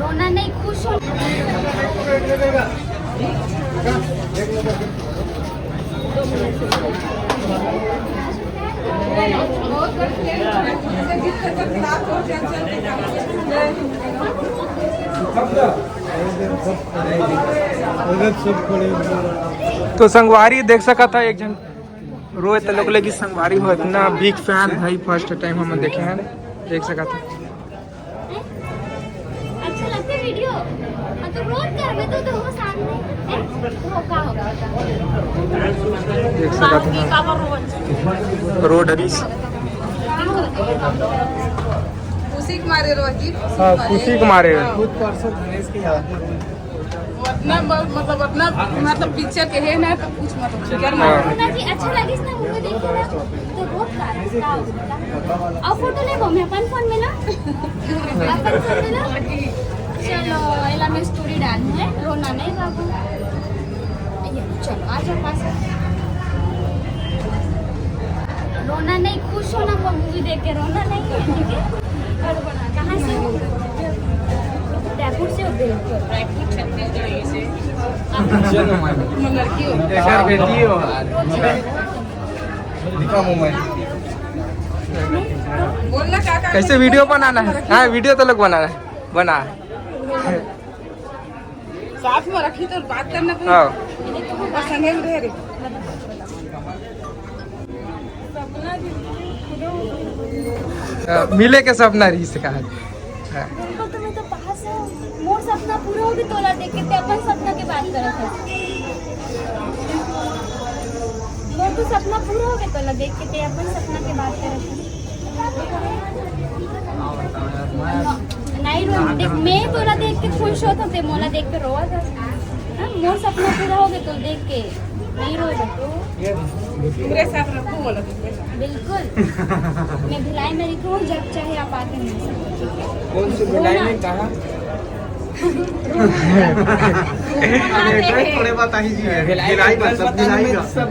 रोना नहीं, खुश हो। तो संगवारी देख सका था एक जन रोए तो लोग लगी संगवारी हो इतना बिग फैन भाई फर्स्ट टाइम हम देखे हैं देख सका था अच्छा लगता है वीडियो। तो रोज कर में तो वो सामने है वो का होगा देख सका था रोड अरीस खुशी मारे रोजी हाँ खुशी को मारे मतलब पिक्चर के है ना तो कुछ मतलब फिकर हाँ। ना जी अच्छा लगी ना मूवी देखो ना तो बहुत का और फोटो ले मैं अपन फोन में ना अपन फोन में ना चलो एला में स्टोरी डालनी है रोना नहीं बाबू चलो आ जाओ पास रोना नहीं खुश होना वो मूवी देख के रोना नहीं है ठीक है कहाँ से हो जयपुर से हो बिल्कुल छत्तीसगढ़ से लड़की हो बेटी हो बोलना क्या कैसे वीडियो बनाना है हाँ वीडियो तो लोग बनाना है बना साथ में रखी तो बात करना हाँ संगे में रह रही मिले के सपना रही से कहा तुम्हें तो पास है मोर सपना पूरा हो भी तोला देख के ते अपन सपना के बात करत है मोर तो सपना पूरा हो गया तोला देख के ते अपन सपना के बात करत है नहीं रो देख मैं तोला देख के खुश होता ते मोला देख के रोवा था मोर सपना पूरा हो गया तो देख के नहीं रो मेरे साथ रखो बोला बिल्कुल मैं भिलाई में लिखूँ जब चाहे आप आके मिल सकते ठीक है कौन सी भिलाई में कहा थोड़े बात आई जी भिलाई बस सब भिलाई का सब